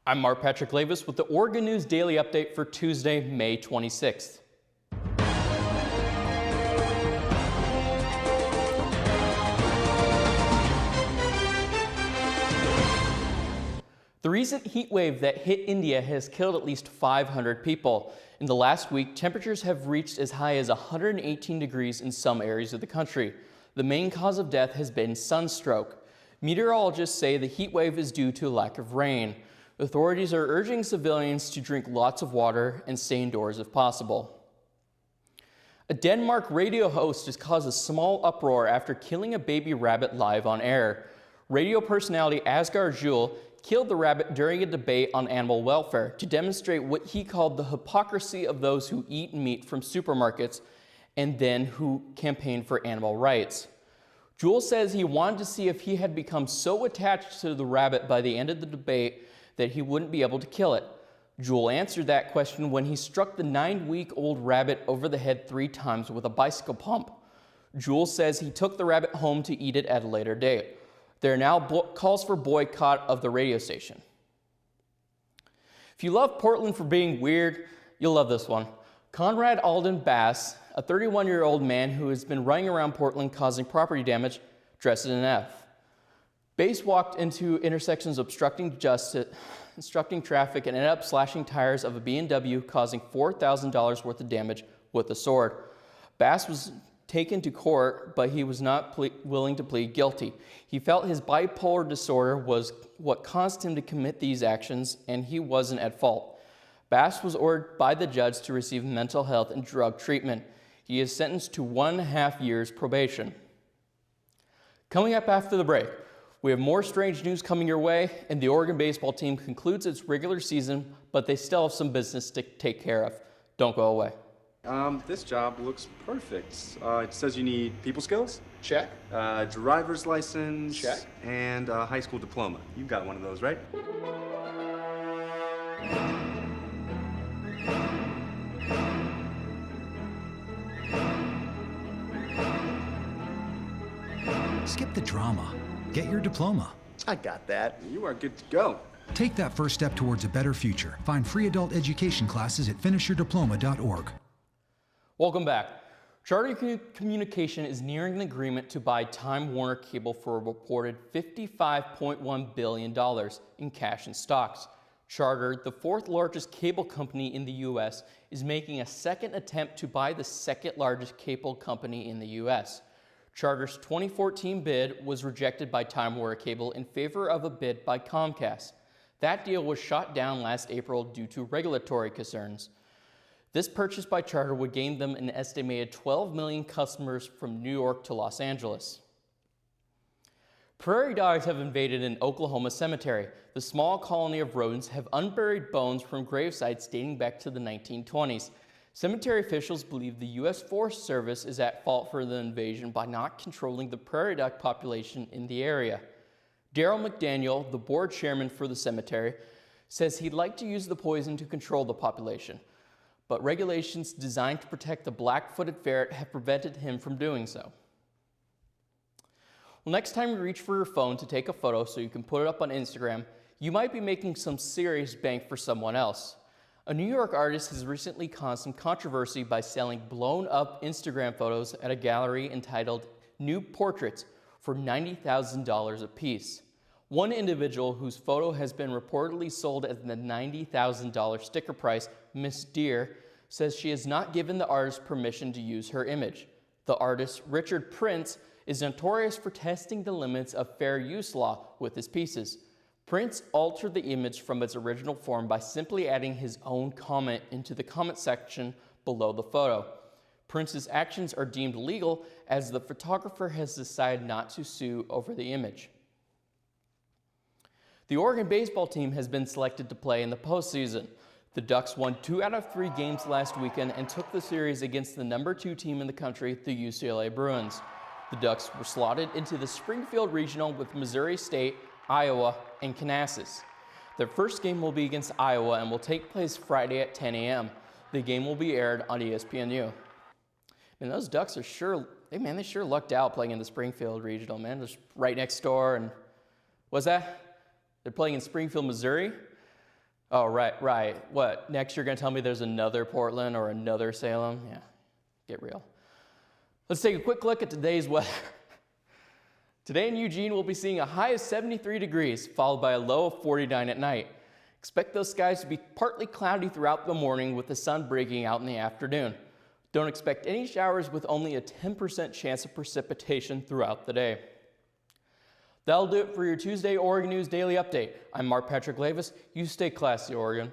I'm Mark Patrick Lavis with the Oregon News Daily Update for Tuesday, May 26th. The recent heat wave that hit India has killed at least 500 people. In the last week, temperatures have reached as high as 118 degrees in some areas of the country. The main cause of death has been sunstroke. Meteorologists say the heat wave is due to a lack of rain. Authorities are urging civilians to drink lots of water and stay indoors if possible. A Denmark radio host has caused a small uproar after killing a baby rabbit live on air. Radio personality Asger Juhl killed the rabbit during a debate on animal welfare to demonstrate what he called the hypocrisy of those who eat meat from supermarkets and then who campaign for animal rights. Juhl says he wanted to see if he had become so attached to the rabbit by the end of the debate that he wouldn't be able to kill it. Juhl answered that question when he struck the 9-week-old rabbit over the head 3 times with a bicycle pump. Juhl says he took the rabbit home to eat it at a later date. There are now calls for boycott of the radio station. If you love Portland for being weird, you'll love this one. Conrad Alden Bass, a 31-year-old man who has been running around Portland causing property damage, dressed in an F. Bass walked into intersections obstructing traffic and ended up slashing tires of a BMW, causing $4,000 worth of damage with a sword. Bass was taken to court, but he was not willing to plead guilty. He felt his bipolar disorder was what caused him to commit these actions, and he wasn't at fault. Bass was ordered by the judge to receive mental health and drug treatment. He is sentenced to 1.5 years probation. Coming up after the break, we have more strange news coming your way, and the Oregon baseball team concludes its regular season, but they still have some business to take care of. Don't go away. This job looks perfect. It says you need people skills. Check. Driver's license. Check. And a high school diploma. You've got one of those, right? Skip the drama. Get your diploma. I got that. You are good to go. Take that first step towards a better future. Find free adult education classes at finishyourdiploma.org. Welcome back. Charter Communication is nearing an agreement to buy Time Warner Cable for a reported $55.1 billion in cash and stocks. Charter, the 4th largest cable company in the U.S., is making a second attempt to buy the 2nd largest cable company in the U.S. Charter's 2014 bid was rejected by Time Warner Cable in favor of a bid by Comcast. That deal was shot down last April due to regulatory concerns. This purchase by Charter would gain them an estimated 12 million customers from New York to Los Angeles. Prairie dogs have invaded an Oklahoma cemetery. The small colony of rodents have unburied bones from gravesites dating back to the 1920s. Cemetery officials believe the U.S. Forest Service is at fault for the invasion by not controlling the prairie dog population in the area. Daryl McDaniel, the board chairman for the cemetery, says he'd like to use the poison to control the population, but regulations designed to protect the black-footed ferret have prevented him from doing so. Well, next time you reach for your phone to take a photo so you can put it up on Instagram, you might be making some serious bank for someone else. A New York artist has recently caused some controversy by selling blown-up Instagram photos at a gallery entitled New Portraits for $90,000 a piece. One individual whose photo has been reportedly sold at the $90,000 sticker price, Miss Deer, says she has not given the artist permission to use her image. The artist, Richard Prince, is notorious for testing the limits of fair use law with his pieces. Prince altered the image from its original form by simply adding his own comment into the comment section below the photo. Prince's actions are deemed legal as the photographer has decided not to sue over the image. The Oregon baseball team has been selected to play in the postseason. The Ducks won 2 out of 3 games last weekend and took the series against the number 2 team in the country, the UCLA Bruins. The Ducks were slotted into the Springfield Regional with Missouri State, Iowa, and Canassus. Their first game will be against Iowa and will take place Friday at 10 a.m. The game will be aired on ESPNU. And those Ducks are they sure lucked out playing in the Springfield Regional, man. Just right next door. And what's that? They're playing in Springfield, Missouri. Oh, right. What, next you're going to tell me there's another Portland or another Salem? Yeah, get real. Let's take a quick look at today's weather. Today in Eugene, we'll be seeing a high of 73 degrees, followed by a low of 49 at night. Expect those skies to be partly cloudy throughout the morning with the sun breaking out in the afternoon. Don't expect any showers with only a 10% chance of precipitation throughout the day. That'll do it for your Tuesday Oregon News Daily Update. I'm Mark Patrick Levis. You stay classy, Oregon.